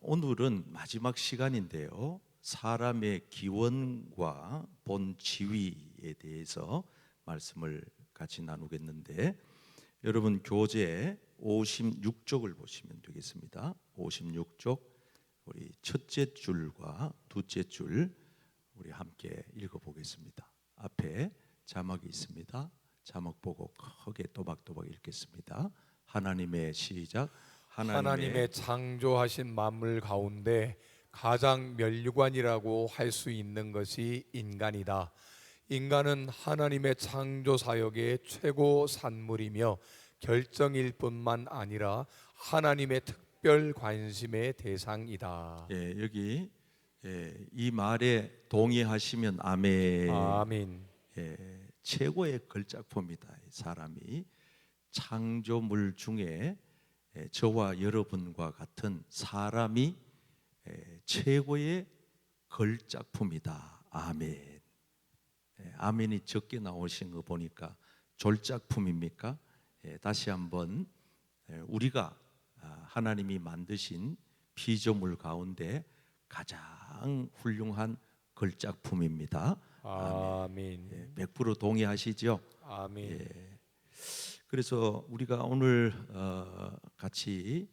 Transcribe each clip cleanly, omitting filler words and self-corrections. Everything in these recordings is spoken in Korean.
오늘은 마지막 시간인데요. 사람의 기원과 본지위에 대해서 말씀을 같이 나누겠는데, 여러분 교재 56쪽을 보시면 되겠습니다. 56쪽 우리 첫째 줄과 둘째 줄 우리 함께 읽어보겠습니다. 앞에 자막이 있습니다. 자막 보고 크게 또박또박 읽겠습니다. 하나님의 시작. 하나님의 창조하신 만물 가운데 가장 면류관이라고 할 수 있는 것이 인간이다. 인간은 하나님의 창조 사역의 최고 산물이며 결정일 뿐만 아니라 하나님의 특별 관심의 대상이다. 여기 이 말에 동의하시면 아멘. 아멘. 최고의 걸작품이다. 사람이 창조물 중에 저와 여러분과 같은 사람이 최고의 걸작품이다. 아멘. 아멘이 적게 나오신 거 보니까 졸작품입니까? 다시 한번 우리가 하나님이 만드신 피조물 가운데 가장 훌륭한 걸작품입니다. 아멘. 100% 동의하시죠? 아멘. 그래서 우리가 오늘 같이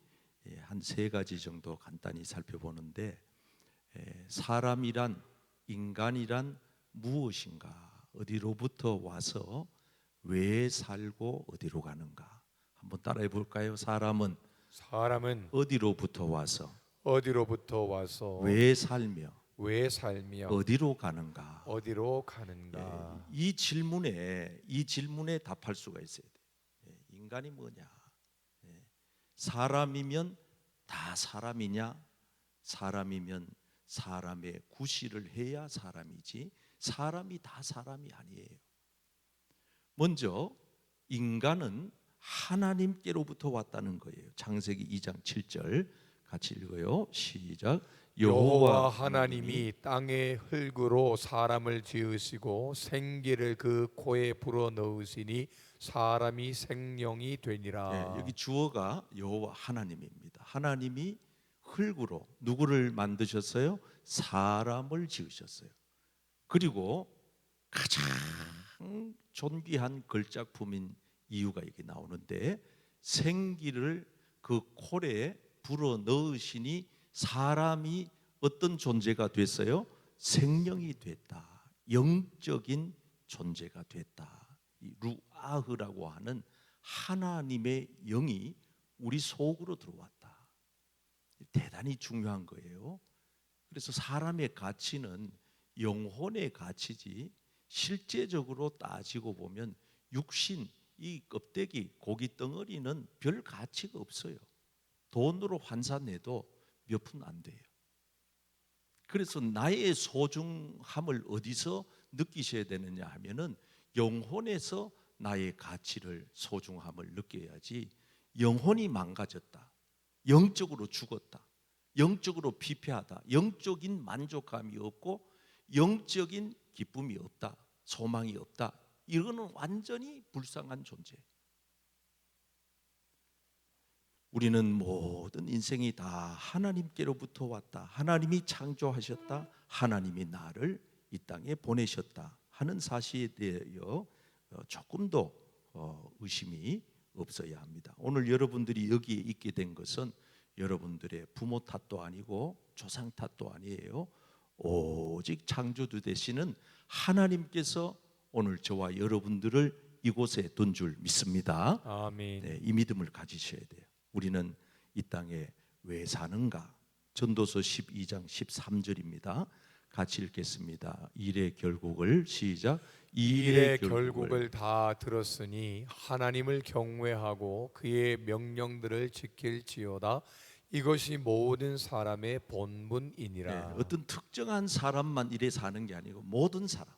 한 세 가지 정도 간단히 살펴보는데, 사람이란, 인간이란 무엇인가, 어디로부터 와서 왜 살고 어디로 가는가 한번 따라해 볼까요? 사람은 어디로부터 와서 왜 살며 어디로 가는가. 이 질문에 답할 수가 있어야 돼. 인간이 뭐냐? 사람이면 다 사람이냐? 사람이면 사람의 구실을 해야 사람이지, 사람이 다 사람이 아니에요. 먼저 인간은 하나님께로부터 왔다는 거예요. 창세기 2장 7절 같이 읽어요. 시작. 여호와 하나님이 땅의 흙으로 사람을 지으시고 생기를 그 코에 불어 넣으시니 사람이 생명이 되니라. 여기 주어가 여호와 하나님입니다. 하나님이 흙으로 누구를 만드셨어요? 사람을 지으셨어요. 그리고 가장 존귀한 걸작품인 이유가 여기 나오는데, 생기를 그 코에 불어 넣으시니 사람이 어떤 존재가 됐어요? 생명이 됐다. 영적인 존재가 됐다. 이 루아흐라고 하는 하나님의 영이 우리 속으로 들어왔다. 대단히 중요한 거예요. 그래서 사람의 가치는 영혼의 가치지, 실제적으로 따지고 보면 육신, 이 껍데기, 고기 덩어리는 별 가치가 없어요. 돈으로 환산해도 몇 푼 안 돼요. 그래서 나의 소중함을 어디서 느끼셔야 되느냐 하면은 영혼에서 나의 가치를, 소중함을 느껴야지. 영혼이 망가졌다, 영적으로 죽었다, 영적으로 피폐하다, 영적인 만족감이 없고 영적인 기쁨이 없다, 소망이 없다, 이거는 완전히 불쌍한 존재. 우리는 모든 인생이 다 하나님께로부터 왔다, 하나님이 창조하셨다, 하나님이 나를 이 땅에 보내셨다 하는 사실에 대하여 조금 더 의심이 없어야 합니다. 오늘 여러분들이 여기에 있게 된 것은 여러분들의 부모 탓도 아니고 조상 탓도 아니에요. 오직 창조주 되시는 하나님께서 오늘 저와 여러분들을 이곳에 둔 줄 믿습니다. 아멘. 이 믿음을 가지셔야 돼요. 우리는 이 땅에 왜 사는가? 전도서 12장 13절입니다. 같이 읽겠습니다. 일의 결국을 시작. 일의 결국을 다 들었으니 하나님을 경외하고 그의 명령들을 지킬지어다. 이것이 모든 사람의 본분이니라. 어떤 특정한 사람만 이래 사는 게 아니고 모든 사람,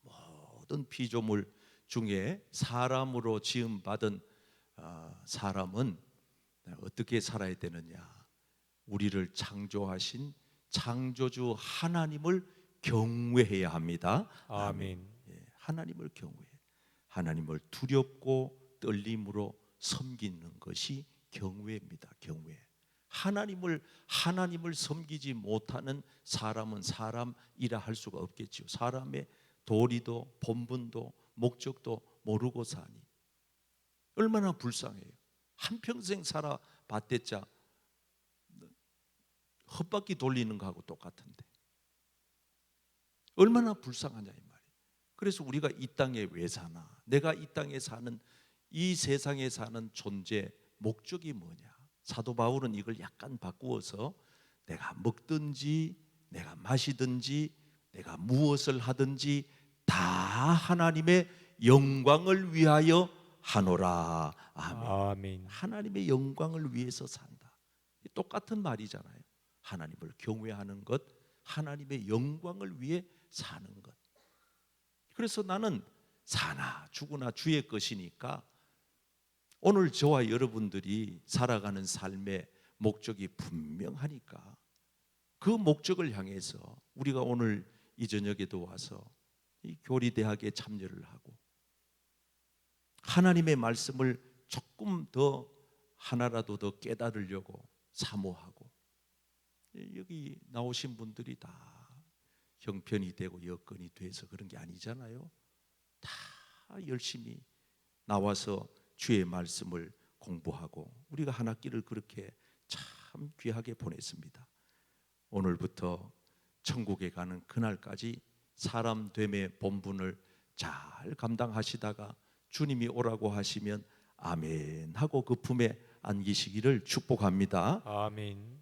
모든 피조물 중에 사람으로 지음받은 사람은 어떻게 살아야 되느냐? 우리를 창조하신 창조주 하나님을 경외해야 합니다. 아멘. 하나님을 경외해. 하나님을 두렵고 떨림으로 섬기는 것이 경외입니다. 경외. 하나님을 섬기지 못하는 사람은 사람이라 할 수가 없겠지요. 사람의 도리도 본분도 목적도 모르고 사니 얼마나 불쌍해요. 한평생 살아봤댔자 헛바퀴 돌리는 거하고 똑같은데 얼마나 불쌍하냐 이 말이에요. 그래서 우리가 이 땅에 왜 사나? 내가 이 땅에 사는, 이 세상에 사는 존재 목적이 뭐냐? 사도 바울은 이걸 약간 바꾸어서 내가 먹든지 내가 마시든지 내가 무엇을 하든지 다 하나님의 영광을 위하여 하노라. 아멘. 아멘. 하나님의 영광을 위해서 산다. 똑같은 말이잖아요. 하나님을 경외하는 것, 하나님의 영광을 위해 사는 것. 그래서 나는 사나 죽으나 주의 것이니까 오늘 저와 여러분들이 살아가는 삶의 목적이 분명하니까 그 목적을 향해서 우리가 오늘 이 저녁에도 와서 이 교리대학에 참여를 하고 하나님의 말씀을 조금 더 하나라도 더 깨달으려고 사모하고, 여기 나오신 분들이 다 형편이 되고 여건이 돼서 그런 게 아니잖아요. 다 열심히 나와서 주의 말씀을 공부하고 우리가 한 학기를 그렇게 참 귀하게 보냈습니다. 오늘부터 천국에 가는 그날까지 사람 됨의 본분을 잘 감당하시다가 주님이 오라고 하시면 아멘 하고 그 품에 안기시기를 축복합니다. 아멘.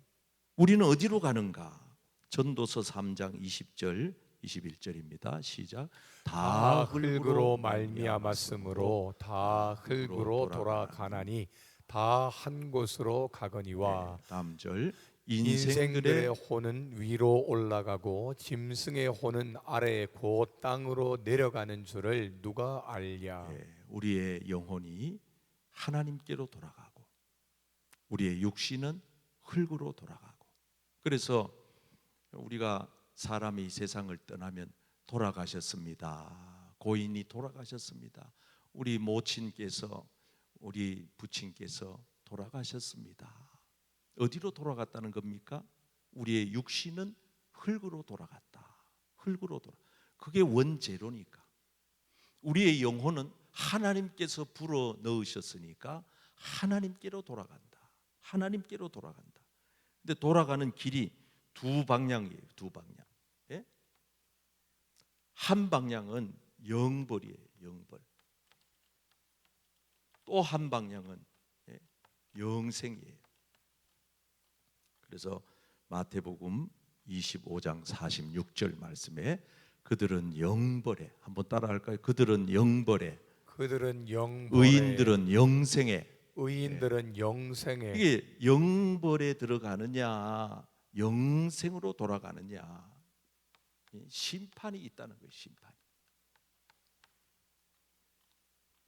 우리는 어디로 가는가? 전도서 3장 20절 21절입니다. 시작. 다 흙으로 말미암았으므로 다 흙으로 돌아가나니 다 한 곳으로 가거니와. 다음 절. 인생들의 혼은 위로 올라가고 짐승의 혼은 아래 곧 땅으로 내려가는 줄을 누가 알랴. 우리의 영혼이 하나님께로 돌아가고 우리의 육신은 흙으로 돌아가고, 그래서 우리가 사람이 이 세상을 떠나면 돌아가셨습니다. 고인이 돌아가셨습니다. 우리 모친께서 우리 부친께서 돌아가셨습니다. 어디로 돌아갔다는 겁니까? 우리의 육신은 흙으로 돌아갔다. 흙으로 돌아. 그게 원재료니까. 우리의 영혼은 하나님께서 불어 넣으셨으니까 하나님께로 돌아간다. 하나님께로 돌아간다. 근데 돌아가는 길이 두 방향이에요. 두 방향. 예? 한 방향은 영벌이에요. 영벌. 또 한 방향은 영생이에요. 그래서 마태복음 25장 46절 말씀에 그들은 영벌에, 한번 따라할까요? 그들은 영벌에, 그들은 영벌에, 의인들은 영생에. 의인들은 영생에. 이게 영벌에 들어가느냐 영생으로 돌아가느냐, 심판이 있다는 거예요. 심판.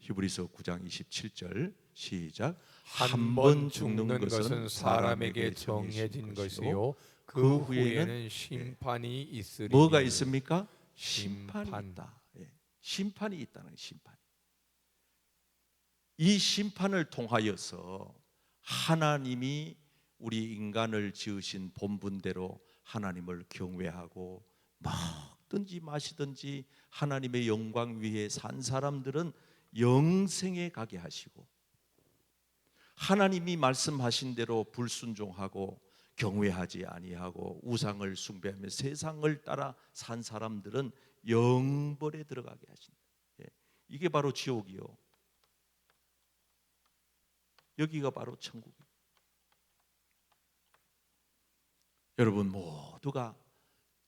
히브리서 9장 27절 시작. 한 번 죽는 것은 사람에게 정해진 것이요 그 후에는 심판이 있으리니. 뭐가 있습니까? 심판. 심판이 있다. 심판이 있다는 거예요. 심판. 이 심판을 통하여서 하나님이 우리 인간을 지으신 본분대로 하나님을 경외하고 먹든지 마시든지 하나님의 영광 위에 산 사람들은 영생에 가게 하시고, 하나님이 말씀하신 대로 불순종하고 경외하지 아니하고 우상을 숭배하며 세상을 따라 산 사람들은 영벌에 들어가게 하신다. 이게 바로 지옥이요, 여기가 바로 천국이에요. 여러분 모두가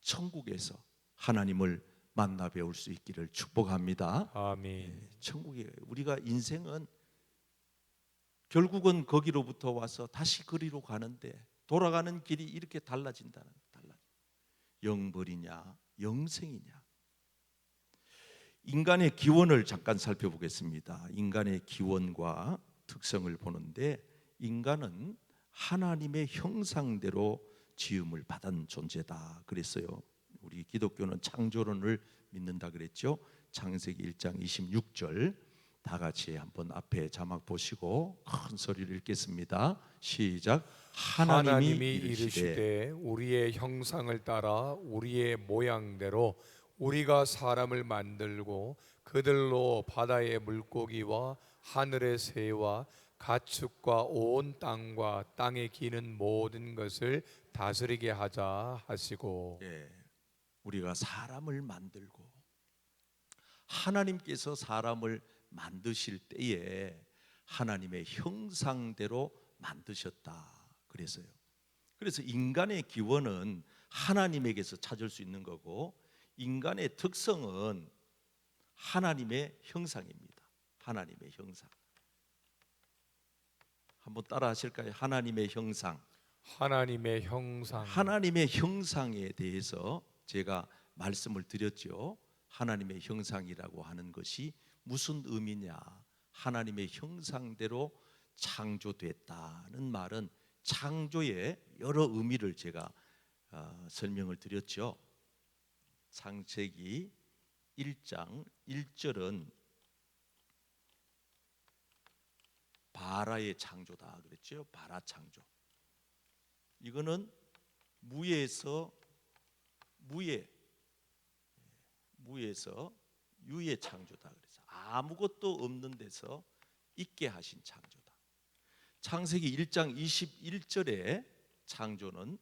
천국에서 하나님을 만나 배울 수 있기를 축복합니다. 아멘. 천국이에요. 우리가 인생은 결국은 거기로부터 와서 다시 거리로 가는데 돌아가는 길이 이렇게 달라진다는 거예요. 영벌이냐 영생이냐. 인간의 기원을 잠깐 살펴보겠습니다. 인간의 기원과 특성을 보는데, 인간은 하나님의 형상대로 지음을 받은 존재다 그랬어요. 우리 기독교는 창조론을 믿는다 그랬죠. 창세기 1장 26절. 다 같이 한번 앞에 자막 보시고 큰 소리를 읽겠습니다. 시작. 하나님이 이르시되 우리의 형상을 따라 우리의 모양대로 우리가 사람을 만들고 그들로 바다의 물고기와 하늘의 새와 가축과 온 땅과 땅에 기는 모든 것을 다스리게 하자 하시고. 예, 우리가 사람을 만들고 하나님께서 사람을 만드실 때에 하나님의 형상대로 만드셨다 그래서요. 그래서 인간의 기원은 하나님에게서 찾을 수 있는 거고 인간의 특성은 하나님의 형상입니다. 하나님의 형상. 한번 따라 하실까요? 하나님의 형상. 하나님의 형상. 하나님의 형상에 대해서 제가 말씀을 드렸죠. 하나님의 형상이라고 하는 것이 무슨 의미냐? 하나님의 형상대로 창조됐다는 말은 창조의 여러 의미를 제가 설명을 드렸죠. 창세기 1장 1절은 바라의 창조다 그랬죠. 바라 창조. 이거는 무에서 유의 창조다 그래서 아무것도 없는 데서 있게 하신 창조다. 창세기 1장 21절에 창조는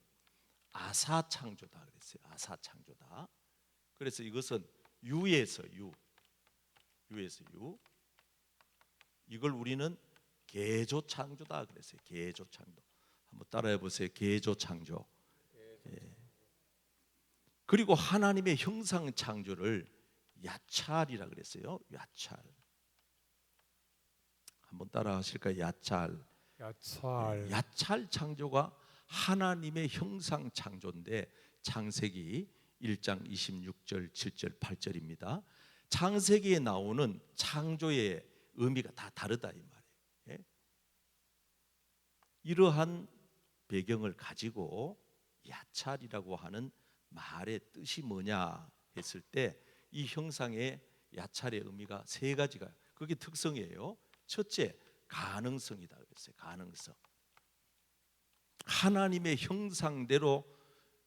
아사 창조다 그랬어요. 아사 창조다. 그래서 이것은 유에서 유. 이걸 우리는 계조 창조다 그랬어요. 계조 창조. 한번 따라해 보세요. 계조 창조. 예. 그리고 하나님의 형상 창조를 야찰이라 그랬어요. 야찰. 한번 따라 하실까요? 야찰. 야찰. 야찰 창조가 하나님의 형상 창조인데 창세기 1장 26절, 7절, 8절입니다. 창세기에 나오는 창조의 의미가 다 다르다 이 말이에요. 예? 이러한 배경을 가지고 야찰이라고 하는 말의 뜻이 뭐냐 했을 때 이 형상의 야찰의 의미가 세 가지가 그게 특성이에요. 첫째, 가능성이다 그랬어요. 가능성. 하나님의 형상대로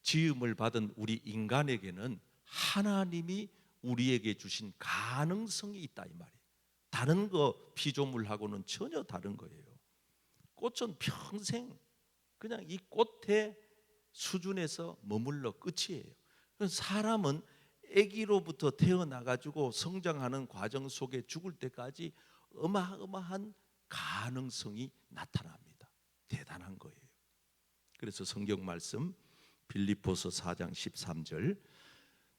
지음을 받은 우리 인간에게는 하나님이 우리에게 주신 가능성이 있다 이 말이에요. 다른 거 피조물하고는 전혀 다른 거예요. 꽃은 평생 그냥 이 꽃의 수준에서 머물러 끝이에요. 사람은 아기로부터 태어나 가지고 성장하는 과정 속에 죽을 때까지 어마어마한 가능성이 나타납니다. 대단한 거예요. 그래서 성경 말씀 빌립보서 4장 13절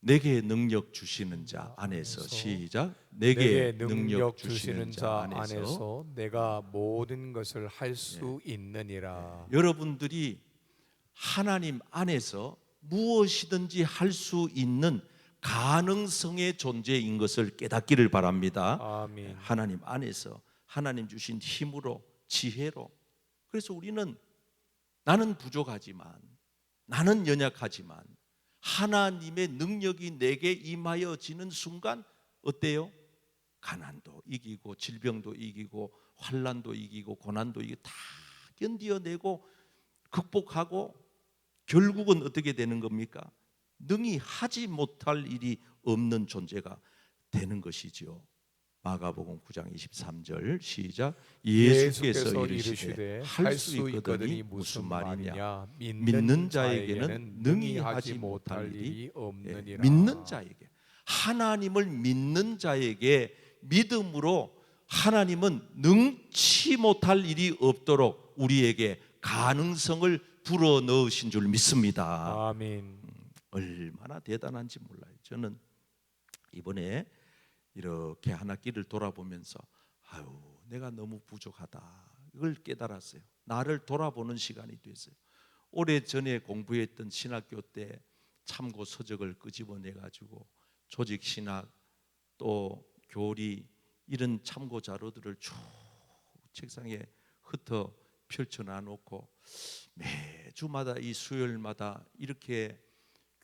내게 능력 주시는 자 안에서 시작 내게 능력 주시는 자 안에서 내가 모든 것을 할 수 있느니라. 여러분들이 하나님 안에서 무엇이든지 할 수 있는 가능성의 존재인 것을 깨닫기를 바랍니다. 아멘. 하나님 안에서 하나님 주신 힘으로 지혜로. 그래서 우리는 나는 부족하지만 나는 연약하지만 하나님의 능력이 내게 임하여지는 순간 어때요? 가난도 이기고 질병도 이기고 환난도 이기고 고난도 이기고 다 견디어내고 극복하고 결국은 어떻게 되는 겁니까? 능히 하지 못할 일이 없는 존재가 되는 것이지요. 마가복음 9장 23절 시작 예수께서 이르시되 할 수 있거든이 무슨 말이냐 믿는 자에게는 능히 하지 못할 일이 없느니라. 믿는 자에게 하나님을 믿는 자에게 믿음으로 하나님은 능치 못할 일이 없도록 우리에게 가능성을 불어넣으신 줄 믿습니다. 아멘. 얼마나 대단한지 몰라요. 저는 이번에 이렇게 한 학기를 돌아보면서 아유 내가 너무 부족하다 이걸 깨달았어요. 나를 돌아보는 시간이 됐어요. 오래전에 공부했던 신학교 때 참고 서적을 끄집어내 가지고 조직신학 또 교리 이런 참고 자료들을 쭉 책상에 흩어 펼쳐놔 놓고 매주마다 이 수요일마다 이렇게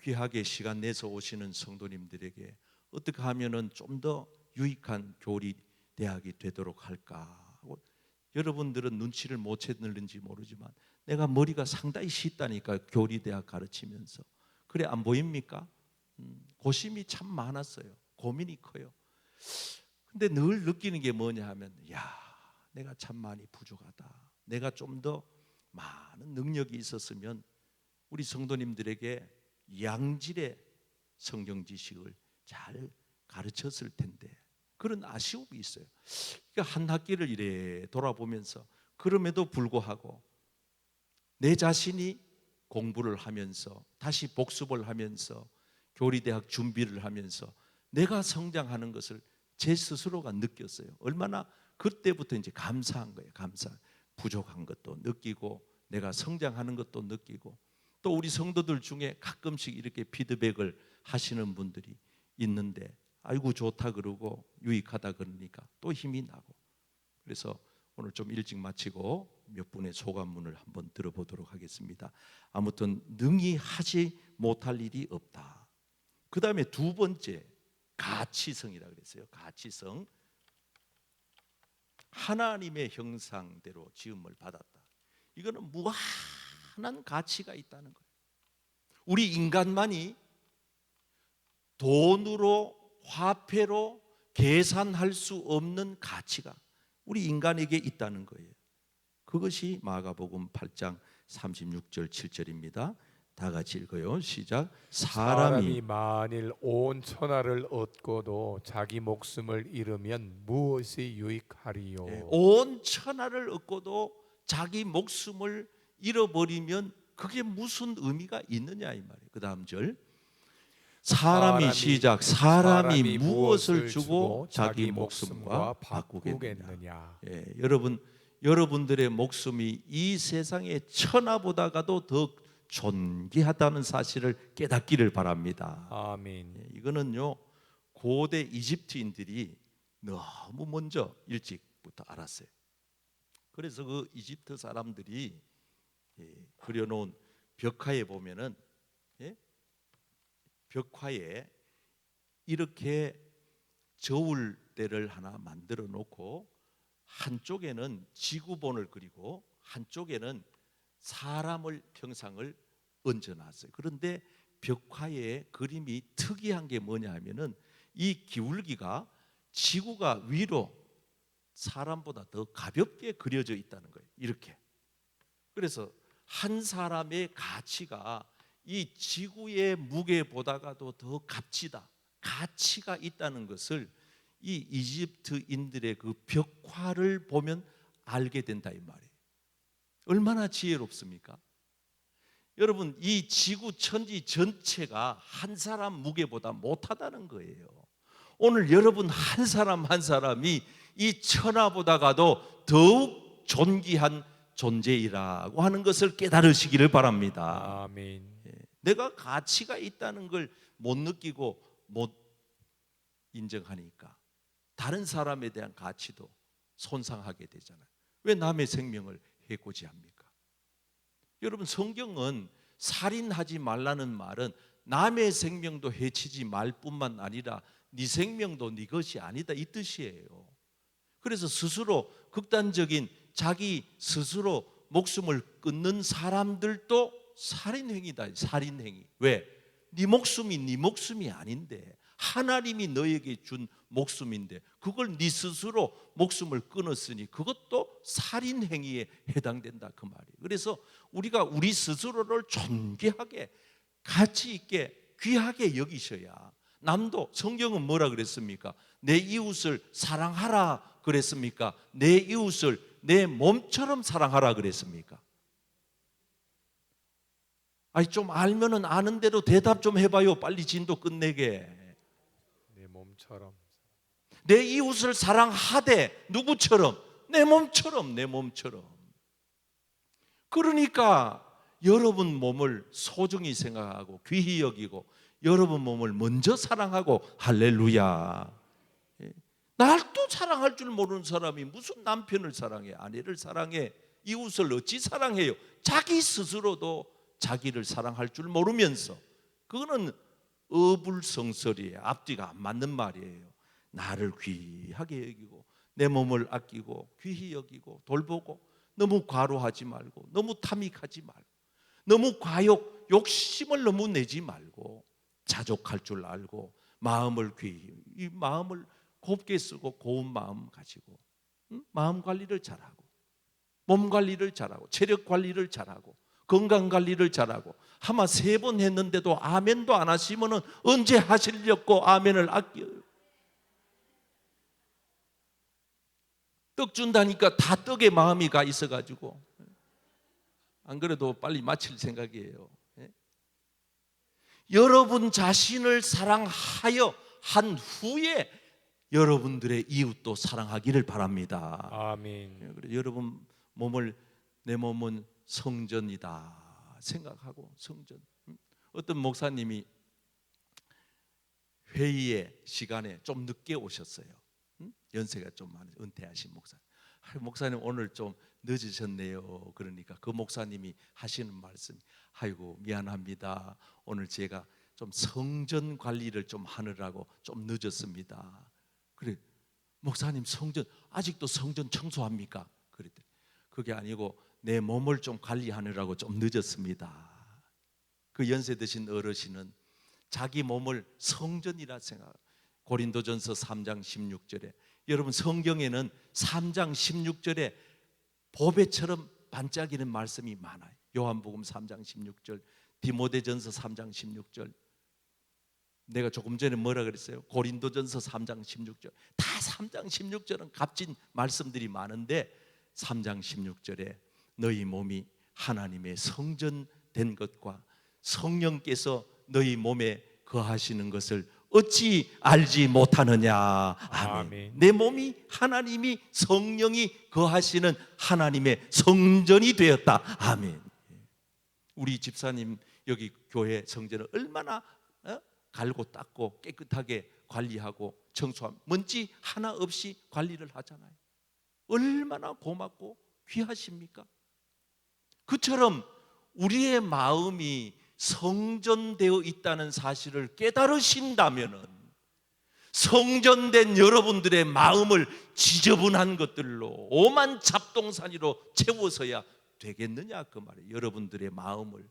귀하게 시간 내서 오시는 성도님들에게 어떻게 하면은 좀 더 유익한 교리 대학이 되도록 할까 하고, 여러분들은 눈치를 못 채는지 모르지만 내가 머리가 상당히 쉽다니까, 교리대학 가르치면서. 그래 안 보입니까? 고심이 참 많았어요. 고민이 커요. 근데 늘 느끼는 게 뭐냐 하면, 야, 내가 참 많이 부족하다. 내가 좀 더 많은 능력이 있었으면 우리 성도님들에게 양질의 성경 지식을 잘 가르쳤을 텐데, 그런 아쉬움이 있어요. 그러니까 한 학기를 이래 돌아보면서, 그럼에도 불구하고 내 자신이 공부를 하면서 다시 복습을 하면서 교리대학 준비를 하면서 내가 성장하는 것을 제 스스로가 느꼈어요. 얼마나 그때부터 이제 감사한 거예요. 감사. 부족한 것도 느끼고 내가 성장하는 것도 느끼고, 또 우리 성도들 중에 가끔씩 이렇게 피드백을 하시는 분들이 있는데, 아이고 좋다 그러고 유익하다 그러니까 또 힘이 나고. 그래서 오늘 좀 일찍 마치고 몇 분의 소감문을 한번 들어보도록 하겠습니다. 아무튼 능히 하지 못할 일이 없다. 그 다음에 두 번째, 가치성이라고 그랬어요. 가치성. 하나님의 형상대로 지음을 받았다. 이거는 무한한 가치가 있다는 거예요. 우리 인간만이 돈으로, 화폐로 계산할 수 없는 가치가 우리 인간에게 있다는 거예요. 그것이 마가복음 8장 36절 7절입니다. 다 같이 읽어요. 시작. 사람이 만일 온 천하를 얻고도 자기 목숨을 잃으면 무엇이 유익하리요? 온 천하를 얻고도 자기 목숨을 잃어버리면 그게 무슨 의미가 있느냐 이 말이에요. 그 다음 절. 사람이 무엇을 주고 자기 목숨과 바꾸겠느냐. 여러분들의 목숨이 이 세상의 천하보다가도 더 존귀하다는 사실을 깨닫기를 바랍니다. 아멘. 이거는요, 고대 이집트인들이 너무 먼저 일찍부터 알았어요. 그래서 그 이집트 사람들이 그려놓은 벽화에 보면은, 벽화에 이렇게 저울대를 하나 만들어 놓고 한쪽에는 지구본을 그리고 한쪽에는 사람을 형상을 얹어놨어요. 그런데 벽화의 그림이 특이한 게 뭐냐 하면은, 이 기울기가 지구가 위로 사람보다 더 가볍게 그려져 있다는 거예요. 이렇게. 그래서 한 사람의 가치가 이 지구의 무게보다가도 더 값지다, 가치가 있다는 것을 이 이집트인들의 그 벽화를 보면 알게 된다 이 말이에요. 얼마나 지혜롭습니까? 여러분, 이 지구 천지 전체가 한 사람 무게보다 못하다는 거예요. 오늘 여러분 한 사람 한 사람이 이 천하보다가도 더욱 존귀한 존재이라고 하는 것을 깨달으시기를 바랍니다. 아멘. 내가 가치가 있다는 걸 못 느끼고 못 인정하니까 다른 사람에 대한 가치도 손상하게 되잖아요. 왜 남의 생명을 해코지합니까? 여러분, 성경은 살인하지 말라는 말은 남의 생명도 해치지 말 뿐만 아니라 네 생명도 네 것이 아니다 이 뜻이에요. 그래서 스스로 극단적인 자기 스스로 목숨을 끊는 사람들도 살인행위다. 살인행위. 왜? 네 목숨이 네 목숨이 아닌데, 하나님이 너에게 준 목숨인데 그걸 네 스스로 목숨을 끊었으니 그것도 살인행위에 해당된다 그 말이에요. 그래서 우리가 우리 스스로를 존귀하게 가치 있게 귀하게 여기셔야, 남도, 성경은 뭐라 그랬습니까? 내 이웃을 사랑하라 그랬습니까? 내 이웃을 내 몸처럼 사랑하라 그랬습니까? 아니, 좀 알면은 아는 대로 대답 좀 해봐요. 빨리 진도 끝내게. 내 몸처럼. 내 이웃을 사랑하되 누구처럼? 내 몸처럼. 내 몸처럼. 그러니까 여러분 몸을 소중히 생각하고 귀히 여기고 여러분 몸을 먼저 사랑하고, 할렐루야. 날 또 사랑할 줄 모르는 사람이 무슨 남편을 사랑해, 아내를 사랑해, 이웃을 어찌 사랑해요? 자기 스스로도 자기를 사랑할 줄 모르면서. 그거는 어불성설이에요. 앞뒤가 안 맞는 말이에요. 나를 귀하게 여기고 내 몸을 아끼고 귀히 여기고 돌보고 너무 과로하지 말고 너무 탐닉하지 말고 너무 과욕, 욕심을 너무 내지 말고 자족할 줄 알고 마음을 귀히, 이 마음을 곱게 쓰고 고운 마음 가지고 마음 관리를 잘하고 몸 관리를 잘하고 체력 관리를 잘하고 건강 관리를 잘하고 아마 3번 했는데도 아멘도 안 하시면은 언제 하시려고 아멘을 아껴요. 떡 준다니까 다 떡에 마음이 가 있어가지고 안 그래도 빨리 마칠 생각이에요. 여러분 자신을 사랑하여 한 후에 여러분들의 이웃도 사랑하기를 바랍니다. 아멘. 그래, 여러분 내 몸은 성전이다 생각하고 성전. 어떤 목사님이 회의의 시간에 좀 늦게 오셨어요. 연세가 좀 많은 은퇴하신 목사님. 목사님 오늘 좀 늦으셨네요. 그러니까 그 목사님이 하시는 말씀, 아이고 미안합니다. 오늘 제가 좀 성전 관리를 좀 하느라고 좀 늦었습니다. 그래, 목사님 성전 아직도 성전 청소합니까? 그랬더니 그게 아니고 내 몸을 좀 관리하느라고 좀 늦었습니다. 그 연세 드신 어르신은 자기 몸을 성전이라 생각. 고린도전서 3장 16절에 여러분 성경에는 3장 16절에 보배처럼 반짝이는 말씀이 많아요. 요한복음 3장 16절, 디모데전서 3장 16절. 내가 조금 전에 뭐라 그랬어요? 고린도전서 3장 16절. 다 3장 16절은 값진 말씀들이 많은데 3장 16절에 너희 몸이 하나님의 성전된 것과 성령께서 너희 몸에 거하시는 것을 어찌 알지 못하느냐. 아멘. 아멘. 내 몸이 하나님이 성령이 거하시는 하나님의 성전이 되었다. 아멘. 우리 집사님 여기 교회 성전을 얼마나 갈고 닦고 깨끗하게 관리하고 청소하고 먼지 하나 없이 관리를 하잖아요. 얼마나 고맙고 귀하십니까? 그처럼 우리의 마음이 성전되어 있다는 사실을 깨달으신다면은 성전된 여러분들의 마음을 지저분한 것들로 오만 잡동사니로 채워서야 되겠느냐 그 말이에요. 여러분들의 마음을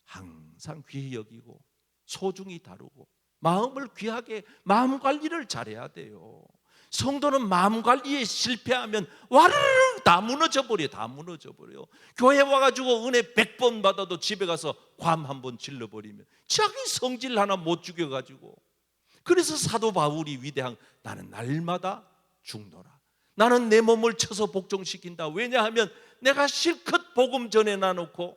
항상 귀히 여기고 소중히 다루고 마음을 귀하게 마음 관리를 잘해야 돼요. 성도는 마음 관리에 실패하면 와르르 다 무너져 버려요. 다 무너져 버려요. 교회 와가지고 은혜 100번 받아도 집에 가서 괌 한번 질러버리면 자기 성질 하나 못 죽여가지고. 그래서 사도 바울이 위대한 나는 날마다 죽노라. 나는 내 몸을 쳐서 복종시킨다. 왜냐하면 내가 실컷 복음 전해 놔놓고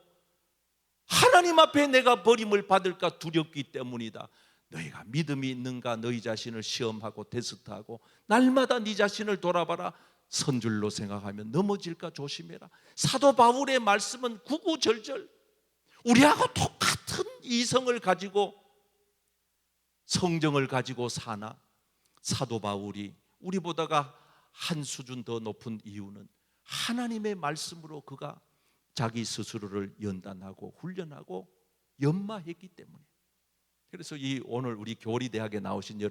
하나님 앞에 내가 버림을 받을까 두렵기 때문이다. 너희가 믿음이 있는가 너희 자신을 시험하고 테스트하고 날마다 네 자신을 돌아봐라. 선줄로 생각하면 넘어질까 조심해라. 사도 바울의 말씀은 구구절절 우리하고 똑같은 이성을 가지고 성정을 가지고 사나 사도 바울이 우리보다가 한 수준 더 높은 이유는 하나님의 말씀으로 그가 자기 스스로를 연단하고 훈련하고 연마했기 때문에. 그래서 오늘 우리 교리대학에 나오신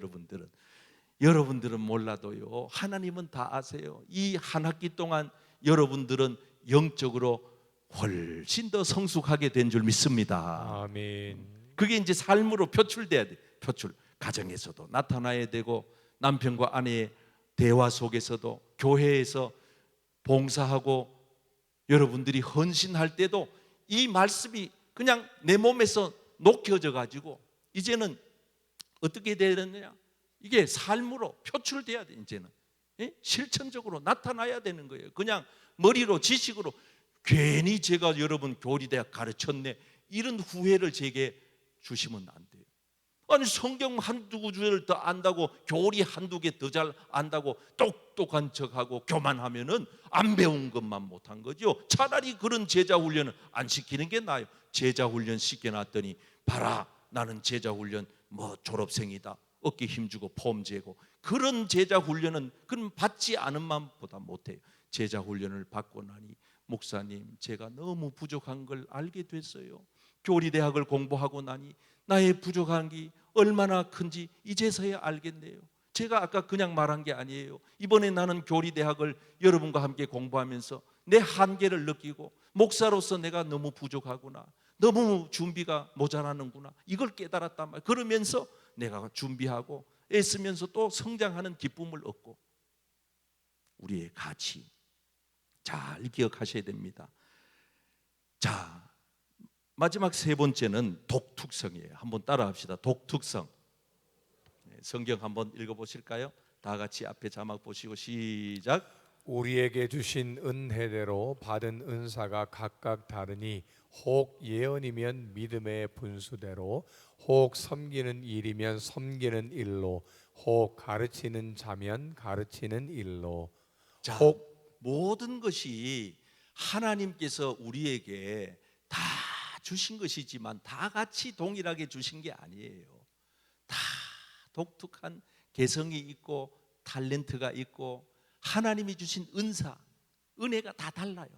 여러분들은 몰라도요 하나님은 다 아세요. 이 한 학기 동안 여러분들은 영적으로 훨씬 더 성숙하게 된 줄 믿습니다. 아멘. 그게 이제 삶으로 표출돼야 돼. 표출. 가정에서도 나타나야 되고 남편과 아내의 대화 속에서도 교회에서 봉사하고 여러분들이 헌신할 때도 이 말씀이 그냥 내 몸에서 녹여져 가지고 이제는 어떻게 되느냐? 이게 삶으로 표출돼야 돼. 이제는 실천적으로 나타나야 되는 거예요. 그냥 머리로 지식으로 괜히 제가 여러분 교리대학 가르쳤네 이런 후회를 제게 주시면 안 돼요. 아니 성경 한두 구절을 더 안다고 교리 한두 개 더 잘 안다고 똑똑한 척하고 교만하면은 안 배운 것만 못한 거죠. 차라리 그런 제자 훈련을 안 시키는 게 나아요. 제자 훈련 시켜놨더니 봐라 나는 제자 훈련 졸업생이다. 어깨 힘주고 폼 재고 그런 제자 훈련은 그럼 받지 않은 마음보다 못해요. 제자 훈련을 받고 나니 목사님 제가 너무 부족한 걸 알게 됐어요. 교리대학을 공부하고 나니 나의 부족한 게 얼마나 큰지 이제서야 알겠네요. 제가 아까 그냥 말한 게 아니에요. 이번에 나는 교리대학을 여러분과 함께 공부하면서 내 한계를 느끼고 목사로서 내가 너무 부족하구나, 너무 준비가 모자라는구나, 이걸 깨달았단 말이에요. 그러면서 내가 준비하고 애쓰면서 또 성장하는 기쁨을 얻고, 우리의 가치 잘 기억하셔야 됩니다. 자, 마지막 세 번째는 독특성이에요. 한번 따라합시다. 독특성. 성경 한번 읽어보실까요? 다 같이 앞에 자막 보시고 시작. 우리에게 주신 은혜대로 받은 은사가 각각 다르니 혹 예언이면 믿음의 분수대로, 혹 섬기는 일이면 섬기는 일로, 혹 가르치는 자면 가르치는 일로. 자, 혹 모든 것이 하나님께서 우리에게 다 주신 것이지만 다 같이 동일하게 주신 게 아니에요. 다 독특한 개성이 있고 탤런트가 있고 하나님이 주신 은사, 은혜가 다 달라요.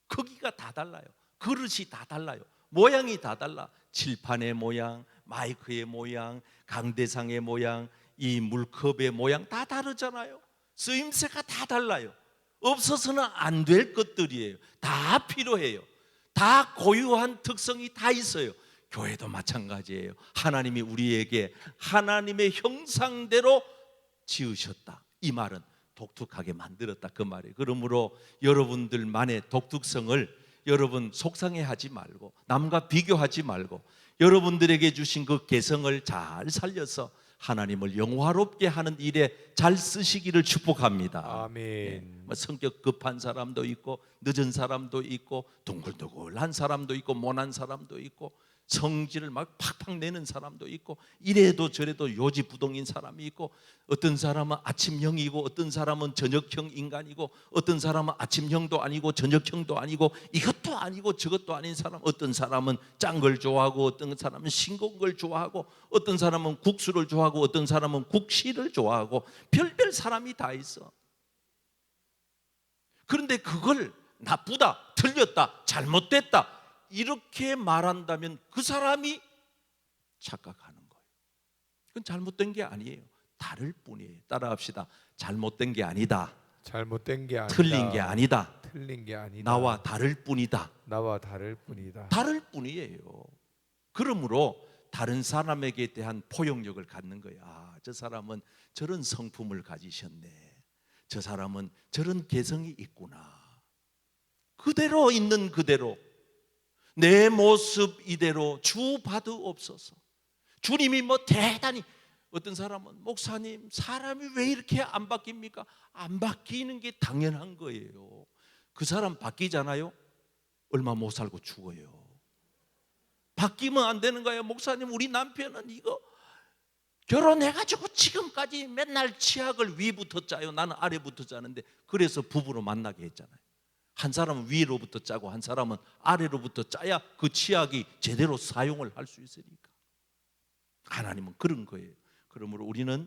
크기가 다 달라요. 그릇이 다 달라요. 모양이 다 달라. 칠판의 모양, 마이크의 모양, 강대상의 모양, 이 물컵의 모양 다 다르잖아요. 쓰임새가 다 달라요. 없어서는 안 될 것들이에요. 다 필요해요. 다 고유한 특성이 다 있어요. 교회도 마찬가지예요. 하나님이 우리에게 하나님의 형상대로 지으셨다. 이 말은 독특하게 만들었다, 그 말이에요. 그러므로 여러분들만의 독특성을 여러분 속상해하지 말고 남과 비교하지 말고 여러분들에게 주신 그 개성을 잘 살려서 하나님을 영화롭게 하는 일에 잘 쓰시기를 축복합니다. 아멘. 성격 급한 사람도 있고 늦은 사람도 있고 둥글둥글한 사람도 있고 모난 사람도 있고 성질을 막 팍팍 내는 사람도 있고 이래도 저래도 요지부동인 사람이 있고, 어떤 사람은 아침형이고 어떤 사람은 저녁형 인간이고 어떤 사람은 아침형도 아니고 저녁형도 아니고 이것도 아니고 저것도 아닌 사람, 어떤 사람은 짠 걸 좋아하고 어떤 사람은 싱거운 걸 좋아하고 어떤 사람은 국수를 좋아하고 어떤 사람은 국시를 좋아하고 별별 사람이 다 있어. 그런데 그걸 나쁘다, 틀렸다, 잘못됐다 이렇게 말한다면 그 사람이 착각하는 거예요. 그건 잘못된 게 아니에요. 다를 뿐이에요. 따라합시다. 잘못된 게 아니다. 잘못된 게 아니다. 틀린 게 아니다. 틀린 게 아니다. 나와 다를 뿐이다. 나와 다를 뿐이다. 다를 뿐이에요. 그러므로 다른 사람에게 대한 포용력을 갖는 거야. 아, 저 사람은 저런 성품을 가지셨네. 저 사람은 저런 개성이 있구나. 그대로 있는 그대로 내 모습 이대로 주 받으옵소서. 주님이 뭐 대단히, 어떤 사람은 목사님 사람이 왜 이렇게 안 바뀝니까? 안 바뀌는 게 당연한 거예요. 그 사람 바뀌잖아요. 얼마 못 살고 죽어요. 바뀌면 안 되는 거예요. 목사님 우리 남편은 이거 결혼해가지고 지금까지 맨날 치약을 위부터 짜요. 나는 아래부터 짜는데 그래서 부부로 만나게 했잖아요. 한 사람은 위로부터 짜고 한 사람은 아래로부터 짜야 그 치약이 제대로 사용을 할 수 있으니까. 하나님은 그런 거예요. 그러므로 우리는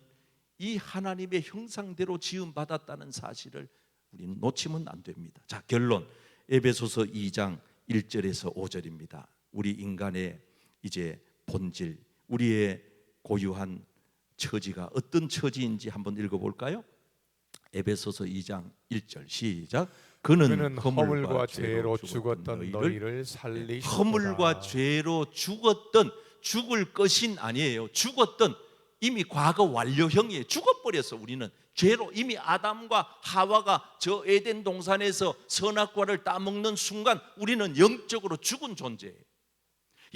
이 하나님의 형상대로 지음받았다는 사실을 우리는 놓치면 안 됩니다. 자, 결론. 에베소서 2장 1절에서 5절입니다. 우리 인간의 이제 본질, 우리의 고유한 처지가 어떤 처지인지 한번 읽어볼까요? 에베소서 2장 1절 시작. 그는 허물과 죄로 죽었던 너희를 살리시도다. 허물과 죄로 죽었던, 죽을 것인 아니에요. 죽었던, 이미 과거 완료형이에요. 죽어버렸어. 우리는 죄로 이미 아담과 하와가 저 에덴 동산에서 선악과를 따먹는 순간 우리는 영적으로 죽은 존재예요.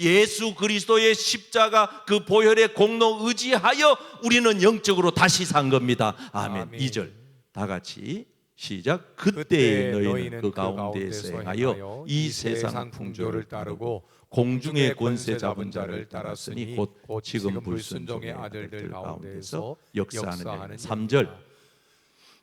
예수 그리스도의 십자가 그 보혈의 공로 의지하여 우리는 영적으로 다시 산 겁니다. 아멘. 2절 다 같이 시작. 그때 너희는 그 가운데서 행하여 이 세상 풍조를 따르고 공중의 권세 잡은 자를 따랐으니 곧 지금 불순종의 아들들 가운데서 역사하는 3절.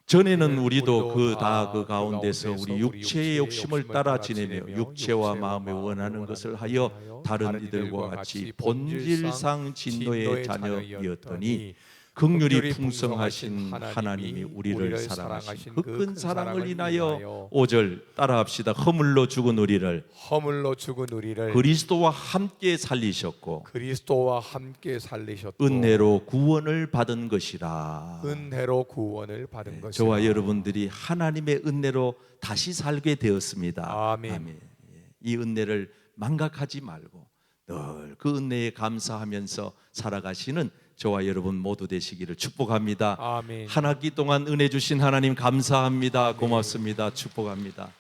전에는 우리도 그 가운데서 우리 육체의 욕심을 따라 지내며 육체와 마음에 원하는 것을 하여 다른 이들과 같이 본질상 진노의 자녀이었더니 긍휼이 풍성하신 하나님이 우리를 사랑하신 그 큰 사랑을 인하여 5절 따라합시다. 허물로 죽은 우리를 그리스도와 함께 살리셨고 은혜로 구원을 받은 것이라. 저와 여러분들이 하나님의 은혜로 다시 살게 되었습니다. 아멘. 이 은혜를 망각하지 말고 늘 그 은혜에 감사하면서 살아가시는 저와 여러분 모두 되시기를 축복합니다. 아멘. 한 학기 동안 은혜 주신 하나님 감사합니다. 고맙습니다. 축복합니다.